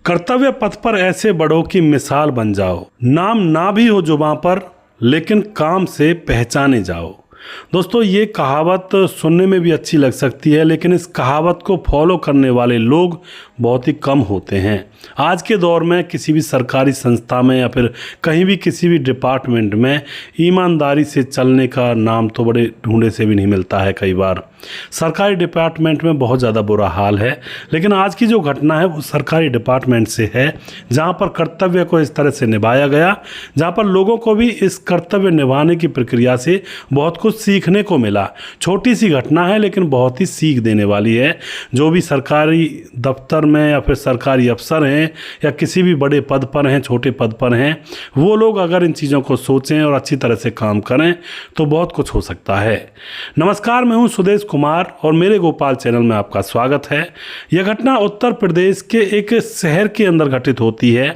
कर्तव्य पथ पर ऐसे बढ़ो कि मिसाल बन जाओ। नाम ना भी हो जुबां पर लेकिन काम से पहचाने जाओ। दोस्तों, ये कहावत सुनने में भी अच्छी लग सकती है, लेकिन इस कहावत को फॉलो करने वाले लोग बहुत ही कम होते हैं। आज के दौर में किसी भी सरकारी संस्था में या फिर कहीं भी किसी भी डिपार्टमेंट में ईमानदारी से चलने का नाम तो बड़े ढूंढे से भी नहीं मिलता है। कई बार सरकारी डिपार्टमेंट में बहुत ज़्यादा बुरा हाल है, लेकिन आज की जो घटना है वो सरकारी डिपार्टमेंट से है, जहाँ पर कर्तव्य को इस तरह से निभाया गया, जहाँ पर लोगों को भी इस कर्तव्य निभाने की प्रक्रिया से बहुत कुछ सीखने को मिला। छोटी सी घटना है लेकिन बहुत ही सीख देने वाली है। जो भी सरकारी दफ्तर में या फिर सरकारी अफसर हैं या किसी भी बड़े पद पर हैं, छोटे पद पर हैं, वो लोग अगर इन चीज़ों को सोचें और अच्छी तरह से काम करें तो बहुत कुछ हो सकता है। नमस्कार, मैं हूं सुदेश कुमार और मेरे गोपाल चैनल में आपका स्वागत है। यह घटना उत्तर प्रदेश के एक शहर के अंदर घटित होती है।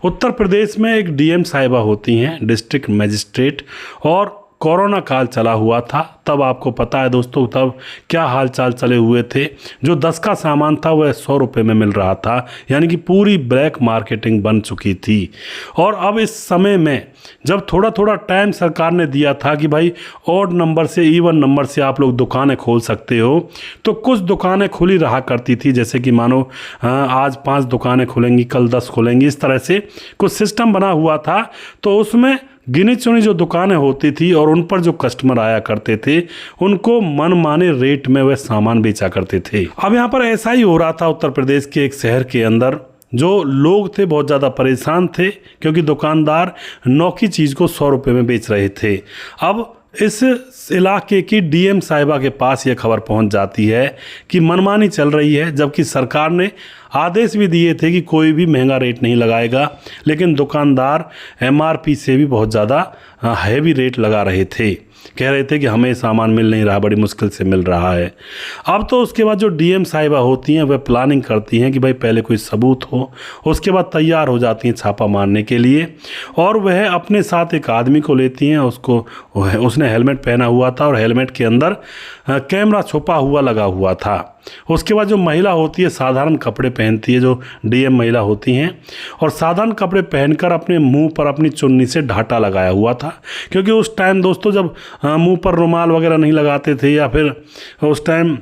उत्तर प्रदेश में एक डीएम साहिबा होती हैं, डिस्ट्रिक्ट मजिस्ट्रेट, और कोरोना काल चला हुआ था। तब आपको पता है दोस्तों, तब क्या हाल चाल चले हुए थे। जो 10 का सामान था वह 100 रुपये में मिल रहा था, यानी कि पूरी ब्लैक मार्केटिंग बन चुकी थी। और अब इस समय में जब थोड़ा थोड़ा टाइम सरकार ने दिया था कि भाई ऑड नंबर से इवन नंबर से आप लोग दुकानें खोल सकते हो, तो कुछ दुकानें खुली रहा करती थी। जैसे कि मानो आज 5 दुकानें खुलेंगी, कल 10 खुलेंगी, इस तरह से कुछ सिस्टम बना हुआ था। तो उसमें गिनी चुनी जो दुकानें होती थी और उन पर जो कस्टमर आया करते थे, उनको मनमाने रेट में वह सामान बेचा करते थे। अब यहाँ पर ऐसा ही हो रहा था उत्तर प्रदेश के एक शहर के अंदर। जो लोग थे बहुत ज़्यादा परेशान थे क्योंकि दुकानदार नौकी चीज़ को 100 रुपये में बेच रहे थे। अब इस इलाके की डीएम साहिबा के पास यह खबर पहुंच जाती है कि मनमानी चल रही है, जबकि सरकार ने आदेश भी दिए थे कि कोई भी महंगा रेट नहीं लगाएगा, लेकिन दुकानदार एमआरपी से भी बहुत ज़्यादा हैवी रेट लगा रहे थे। कह रहे थे कि हमें सामान मिल नहीं रहा, बड़ी मुश्किल से मिल रहा है। अब तो उसके बाद जो डीएम साहिबा होती हैं वह प्लानिंग करती हैं कि भाई पहले कोई सबूत हो, उसके बाद तैयार हो जाती हैं छापा मारने के लिए। और वह अपने साथ एक आदमी को लेती हैं, उसने हेलमेट पहना हुआ था और हेलमेट के अंदर कैमरा छुपा हुआ लगा हुआ था। उसके बाद जो महिला होती है साधारण कपड़े पहनती है, जो डीएम महिला होती हैं, और साधारण कपड़े पहनकर अपने मुंह पर अपनी चुन्नी से ढाटा लगाया हुआ था। क्योंकि उस टाइम दोस्तों जब मुंह पर रुमाल वगैरह नहीं लगाते थे या फिर उस टाइम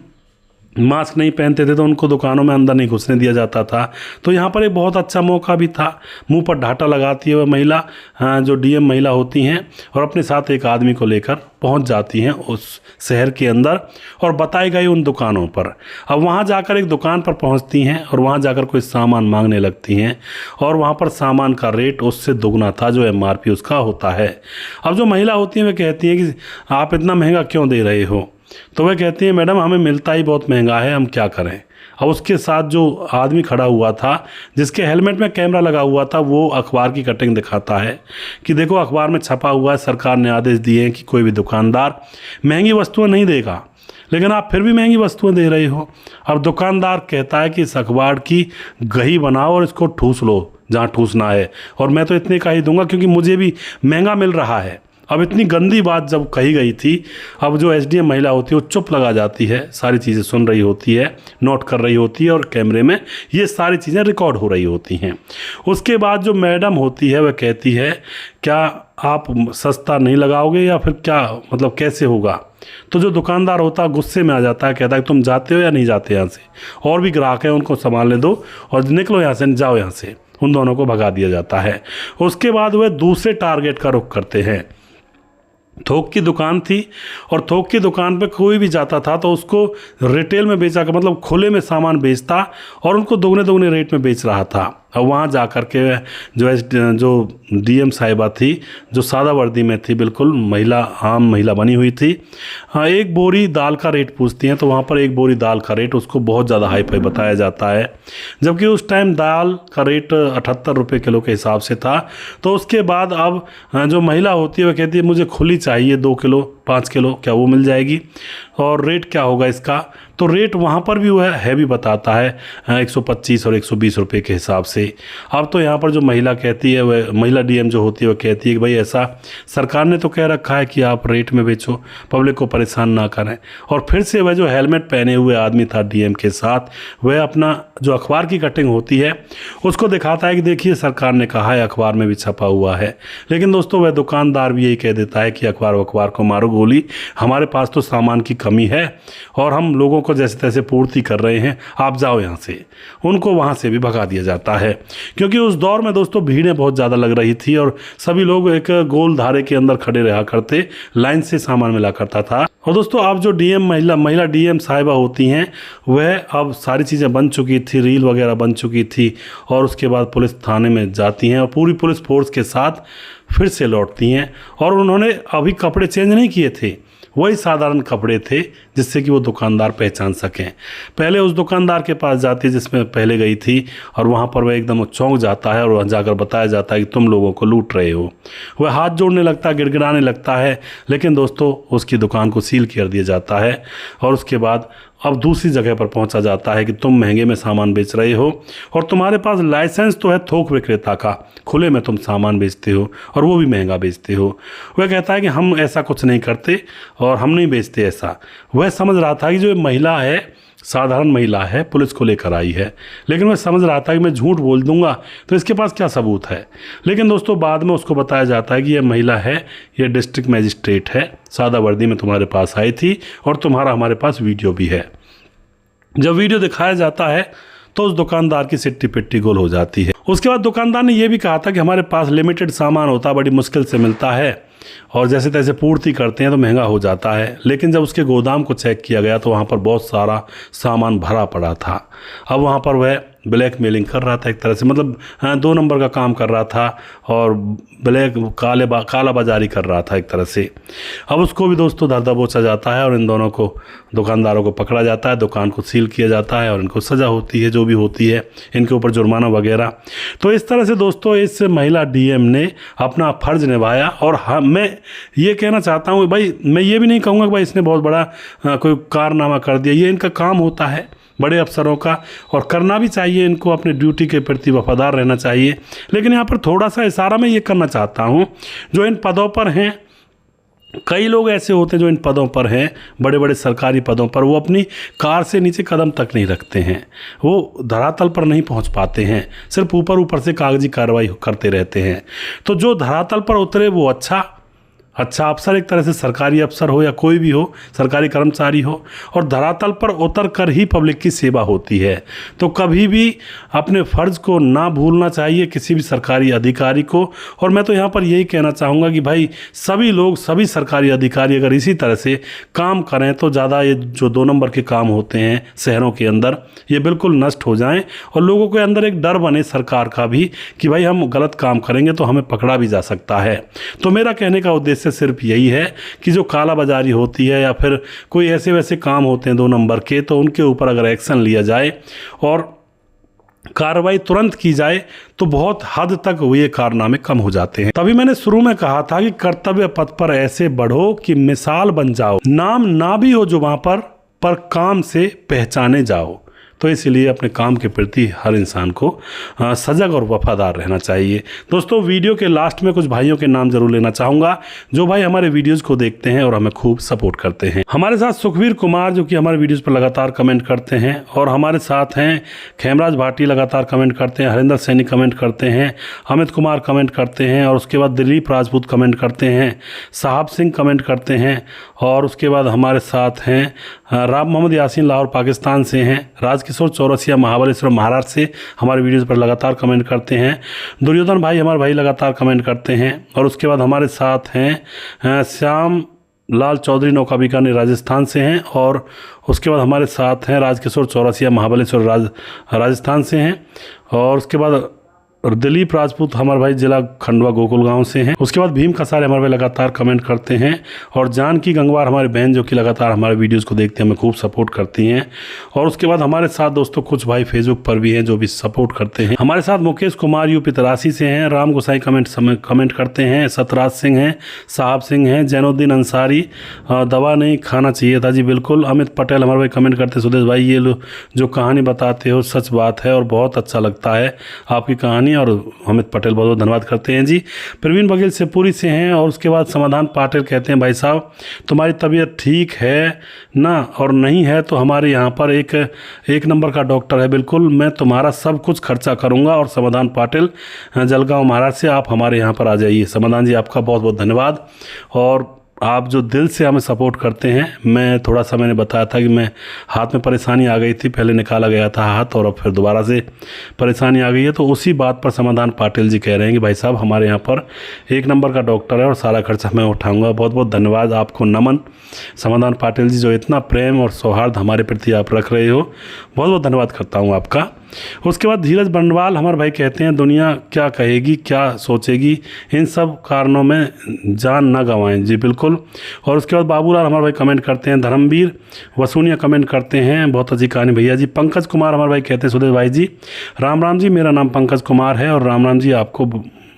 मास्क नहीं पहनते थे तो उनको दुकानों में अंदर नहीं घुसने दिया जाता था। तो यहाँ पर एक बहुत अच्छा मौका भी था। मुंह पर ढाटा लगाती है वह महिला, जो डीएम महिला होती हैं, और अपने साथ एक आदमी को लेकर पहुँच जाती हैं उस शहर के अंदर और बताई गई उन दुकानों पर। अब वहाँ जाकर एक दुकान पर पहुँचती हैं और वहाँ जाकर कोई सामान मांगने लगती हैं, और वहाँ पर सामान का रेट उससे दुगना था जो एमआरपी उसका होता है। अब जो महिला होती हैं वह कहती हैं कि आप इतना महंगा क्यों दे रहे हो? तो वह कहती है मैडम हमें मिलता ही बहुत महंगा है, हम क्या करें। अब उसके साथ जो आदमी खड़ा हुआ था जिसके हेलमेट में कैमरा लगा हुआ था, वो अखबार की कटिंग दिखाता है कि देखो अखबार में छपा हुआ है, सरकार ने आदेश दिए हैं कि कोई भी दुकानदार महंगी वस्तुएं नहीं देगा, लेकिन आप फिर भी महंगी वस्तुएं दे रहे हो। अब दुकानदार कहता है कि इस अखबार की गही बनाओ और इसको ठूस लो जहाँ ठूसना है, और मैं तो इतने का ही दूंगा क्योंकि मुझे भी महंगा मिल रहा है। अब इतनी गंदी बात जब कही गई थी, अब जो एसडीएम महिला होती है वो चुप लगा जाती है, सारी चीज़ें सुन रही होती है, नोट कर रही होती है, और कैमरे में ये सारी चीज़ें रिकॉर्ड हो रही होती हैं। उसके बाद जो मैडम होती है वह कहती है क्या आप सस्ता नहीं लगाओगे या फिर क्या, मतलब कैसे होगा? तो जो दुकानदार होता है गुस्से में आ जाता है, कहता है तुम जाते हो या नहीं जाते यहाँ से, और भी ग्राहक हैं उनको संभालने दो और निकलो यहाँ से, जाओ यहाँ से। उन दोनों को भगा दिया जाता है। उसके बाद वह दूसरे टारगेट का रुख करते हैं। थोक की दुकान थी और थोक की दुकान पे कोई भी जाता था तो उसको रिटेल में बेचा कर, मतलब खुले में सामान बेचता और उनको दोगुने दोगुने रेट में बेच रहा था। अब वहाँ जा कर के जो डीएम साहिबा थी, जो सादा वर्दी में थी, बिल्कुल महिला, आम महिला बनी हुई थी, हाँ, एक बोरी दाल का रेट पूछती हैं। तो वहाँ पर एक बोरी दाल का रेट उसको बहुत ज़्यादा हाई फाई बताया जाता है, जबकि उस टाइम दाल का रेट 78 रुपये किलो के हिसाब से था। तो उसके बाद अब जो महिला होती है वह कहती है मुझे खुली चाहिए 2 किलो 5 किलो, क्या वो मिल जाएगी? और रेट क्या होगा इसका, तो रेट वहाँ पर भी वो है भी बताता है 125 और 120 रुपये के हिसाब से। अब तो यहाँ पर जो महिला कहती है, वह महिला डीएम जो होती है वो कहती है कि भाई ऐसा सरकार ने तो कह रखा है कि आप रेट में बेचो, पब्लिक को परेशान ना करें। और फिर से वह जो हेलमेट पहने हुए आदमी था डीएम के साथ, वह अपना जो अखबार की कटिंग होती है उसको दिखाता है कि देखिए सरकार ने कहा है, अखबार में भी छपा हुआ है। लेकिन दोस्तों वह दुकानदार भी यही कह देता है कि अखबार को मारो गोली, हमारे पास तो सामान की कमी है और हम लोगों को जैसे तैसे पूर्ति कर रहे हैं, आप जाओ यहाँ से। उनको वहाँ से भी भगा दिया जाता है, क्योंकि उस दौर में दोस्तों भीड़ें बहुत ज़्यादा लग रही थी और सभी लोग एक गोल धारे के अंदर खड़े रहा करते, लाइन से सामान मिला करता था। और दोस्तों अब जो डीएम महिला डीएम साहिबा होती हैं, वह अब सारी चीज़ें बन चुकी थी, रील वगैरह बन चुकी थी, और उसके बाद पुलिस थाने में जाती हैं और पूरी पुलिस फोर्स के साथ फिर से लौटती हैं। और उन्होंने अभी कपड़े चेंज नहीं किए थे, वही साधारण कपड़े थे जिससे कि वो दुकानदार पहचान सकें। पहले उस दुकानदार के पास जाती है जिसमें पहले गई थी, और वहाँ पर वह एकदम चौंक जाता है और वहाँ जाकर बताया जाता है कि तुम लोगों को लूट रहे हो। वह हाथ जोड़ने लगता है, गिड़गिड़ाने लगता है, लेकिन दोस्तों उसकी दुकान को सील कर दिया जाता है। और उसके बाद अब दूसरी जगह पर पहुंचा जाता है कि तुम महंगे में सामान बेच रहे हो और तुम्हारे पास लाइसेंस तो है थोक विक्रेता का, खुले में तुम सामान बेचते हो और वो भी महंगा बेचते हो। वह कहता है कि हम ऐसा कुछ नहीं करते और हम नहीं बेचते ऐसा। वह समझ रहा था कि जो महिला है, साधारण महिला है, पुलिस को लेकर आई है, लेकिन वह समझ रहा था कि मैं झूठ बोल दूंगा तो इसके पास क्या सबूत है। लेकिन दोस्तों बाद में उसको बताया जाता है कि यह महिला है, यह डिस्ट्रिक्ट मजिस्ट्रेट है, सादा वर्दी में तुम्हारे पास आई थी और तुम्हारा हमारे पास वीडियो भी है। जब वीडियो दिखाया जाता है तो उस दुकानदार की सिट्टी पिट्टी गोल हो जाती है। उसके बाद दुकानदार ने यह भी कहा था कि हमारे पास लिमिटेड सामान होता है, बड़ी मुश्किल से मिलता है और जैसे तैसे पूर्ति करते हैं तो महंगा हो जाता है। लेकिन जब उसके गोदाम को चेक किया गया तो वहाँ पर बहुत सारा सामान भरा पड़ा था। अब वहाँ पर वह ब्लैकमेलिंग कर रहा था एक तरह से, मतलब 2 नंबर का काम कर रहा था और काला बाजारी कर रहा था एक तरह से। अब उसको भी दोस्तों धर दबोचा जाता है और इन दोनों को, दुकानदारों को पकड़ा जाता है, दुकान को सील किया जाता है और इनको सज़ा होती है जो भी होती है, इनके ऊपर जुर्माना वगैरह। तो इस तरह से दोस्तों इस महिला डीएम ने अपना फ़र्ज़ निभाया। और मैं ये कहना चाहता हूँ भाई, मैं ये भी नहीं कहूँगा कि भाई इसने बहुत बड़ा कोई कारनामा कर दिया, ये इनका काम होता है बड़े अफसरों का और करना भी चाहिए, इनको अपनी ड्यूटी के प्रति वफादार रहना चाहिए। लेकिन यहाँ पर थोड़ा सा इशारा मैं ये करना चाहता हूँ, जो इन पदों पर हैं, कई लोग ऐसे होते हैं जो इन पदों पर हैं, बड़े बड़े सरकारी पदों पर, वो अपनी कार से नीचे कदम तक नहीं रखते हैं, वो धरातल पर नहीं पहुंच पाते हैं, सिर्फ ऊपर ऊपर से कागजी कार्रवाई करते रहते हैं। तो जो धरातल पर उतरे वो अच्छा अफसर, एक तरह से सरकारी अफसर हो या कोई भी हो, सरकारी कर्मचारी हो, और धरातल पर उतर कर ही पब्लिक की सेवा होती है। तो कभी भी अपने फ़र्ज़ को ना भूलना चाहिए किसी भी सरकारी अधिकारी को। और मैं तो यहाँ पर यही कहना चाहूँगा कि भाई सभी लोग, सभी सरकारी अधिकारी अगर इसी तरह से काम करें तो ज़्यादा ये जो 2 नंबर के काम होते हैं शहरों के अंदर, ये बिल्कुल नष्ट हो जाएं और लोगों के अंदर एक डर बने सरकार का भी कि भाई हम गलत काम करेंगे तो हमें पकड़ा भी जा सकता है। तो मेरा कहने का उद्देश्य सिर्फ यही है कि जो काला बाजारी होती है या फिर कोई ऐसे वैसे काम होते हैं 2 नंबर के, तो उनके ऊपर अगर एक्शन लिया जाए और कार्रवाई तुरंत की जाए तो बहुत हद तक ये कारनामे कम हो जाते हैं। तभी मैंने शुरू में कहा था कि कर्तव्य पथ पर ऐसे बढ़ो कि मिसाल बन जाओ, नाम ना भी हो जुबां पर काम से पहचाने जाओ। तो इसलिए अपने काम के प्रति हर इंसान को सजग और वफादार रहना चाहिए। दोस्तों वीडियो के लास्ट में कुछ भाइयों के नाम जरूर लेना चाहूँगा जो भाई हमारे वीडियोज़ को देखते हैं और हमें खूब सपोर्ट करते हैं। हमारे साथ सुखवीर कुमार जो कि हमारे वीडियोज़ पर लगातार कमेंट करते हैं, और हमारे साथ हैं खेमराज भाटी लगातार कमेंट करते हैं, हरिंदर सैनी कमेंट करते हैं, अमित कुमार कमेंट करते हैं, और उसके बाद दिलीप राजपूत कमेंट करते हैं, साहब सिंह कमेंट करते हैं, और उसके बाद हमारे साथ हैं राम मोहम्मद यासीन लाहौर पाकिस्तान से हैं, राजकिशोर चौरसिया महाबलेश्वर महाराष्ट्र से हमारे वीडियोज़ पर लगातार कमेंट करते हैं, दुर्योधन भाई हमारे भाई लगातार कमेंट करते हैं, और उसके बाद हमारे साथ हैं श्याम लाल चौधरी नौका बीकानेर राजस्थान से हैं, और उसके बाद हमारे साथ हैं राजकिशोर चौरसिया महाबलेश्वर राजस्थान से हैं, और उसके बाद और दिलीप राजपूत हमारे भाई जिला खंडवा गोकुल गांव से हैं। उसके बाद भीम कसारे हमारे भाई लगातार कमेंट करते हैं, और जानकी गंगवार हमारी बहन जो कि लगातार हमारे वीडियोस को देखते हैं, हमें खूब सपोर्ट करती हैं। और उसके बाद हमारे साथ दोस्तों कुछ भाई फेसबुक पर भी हैं जो भी सपोर्ट करते हैं। हमारे साथ मुकेश कुमार यूपी तरासी से हैं, राम गोसाई कमेंट करते हैं, सतराज सिंह हैं, साहब सिंह हैं, जैनुद्दीन अंसारी दवा नहीं खाना चाहिए था जी बिल्कुल। अमित पटेल हमारे भाई कमेंट करते हैं, सुदेश भाई ये जो कहानी बताते हो सच बात है और बहुत अच्छा लगता है आपकी कहानी। और अमित पटेल बहुत बहुत धन्यवाद करते हैं जी। प्रवीण बघेल शिवपुरी से हैं। और उसके बाद समाधान पाटिल कहते हैं, भाई साहब तुम्हारी तबीयत ठीक है ना, और नहीं है तो हमारे यहाँ पर एक नंबर का डॉक्टर है, बिल्कुल मैं तुम्हारा सब कुछ खर्चा करूँगा। और समाधान पाटिल जलगांव महाराज से आप हमारे यहाँ पर आ जाइए। समाधान जी आपका बहुत बहुत धन्यवाद, और आप जो दिल से हमें सपोर्ट करते हैं। मैं थोड़ा सा मैंने बताया था कि मैं हाथ में परेशानी आ गई थी, पहले निकाला गया था हाथ और अब फिर दोबारा से परेशानी आ गई है, तो उसी बात पर समाधान पाटिल जी कह रहे हैं कि भाई साहब हमारे यहाँ पर एक नंबर का डॉक्टर है और सारा खर्चा मैं उठाऊंगा। बहुत बहुत धन्यवाद, आपको नमन समाधान पाटिल जी, जो इतना प्रेम और सौहार्द हमारे प्रति आप रख रहे हो, बहुत बहुत धन्यवाद करता हूँ आपका। उसके बाद धीरज बंडवाल हमारे भाई कहते हैं, दुनिया क्या कहेगी क्या सोचेगी, इन सब कारणों में जान ना गंवाएं जी बिल्कुल। और उसके बाद बाबूलाल हमारे भाई कमेंट करते हैं, धर्मवीर वसूनिया कमेंट करते हैं, बहुत अच्छी कहानी भैया जी। पंकज कुमार हमारे भाई कहते हैं, सुदेश भाई जी राम राम जी, मेरा नाम पंकज कुमार है और राम राम जी, आपको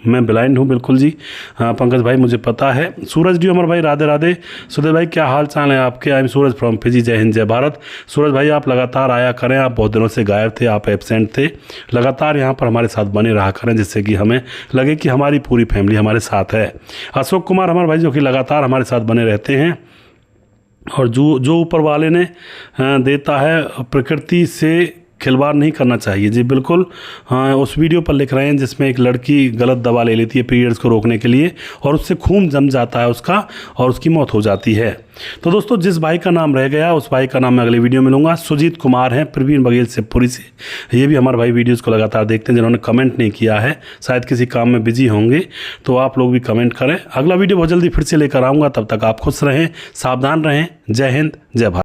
मैं ब्लाइंड हूँ बिल्कुल जी। हाँ पंकज भाई मुझे पता है। सूरज डी हमारे भाई राधे राधे, सुदेश भाई क्या हाल चाल है आपके। I am Suraj from Fiji, जय हिंद जय भारत। सूरज भाई आप लगातार आया करें, आप बहुत दिनों से गायब थे, आप एब्सेंट थे, लगातार यहाँ पर हमारे साथ बने रहा करें जिससे कि हमें लगे कि हमारी पूरी फैमिली हमारे साथ है। अशोक कुमार हमारे भाई जो कि लगातार हमारे साथ बने रहते हैं, और जो ऊपर वाले ने देता है प्रकृति से खिलवाड़ नहीं करना चाहिए जी बिल्कुल। हाँ उस वीडियो पर लिख रहे हैं जिसमें एक लड़की गलत दवा ले लेती है पीरियड्स को रोकने के लिए, और उससे खून जम जाता है उसका और उसकी मौत हो जाती है। तो दोस्तों जिस भाई का नाम रह गया उस भाई का नाम मैं अगले वीडियो में लूँगा। सुजीत कुमार हैं प्रवीण बघेल शिवपुरी से, ये भी हमारे भाई वीडियोज़ को लगातार देखते हैं, जिन्होंने कमेंट नहीं किया है, शायद किसी काम में बिजी होंगे, तो आप लोग भी कमेंट करें। अगला वीडियो बहुत जल्दी फिर से लेकर आऊँगा, तब तक आप खुश रहें, सावधान रहें। जय हिंद जय भारत।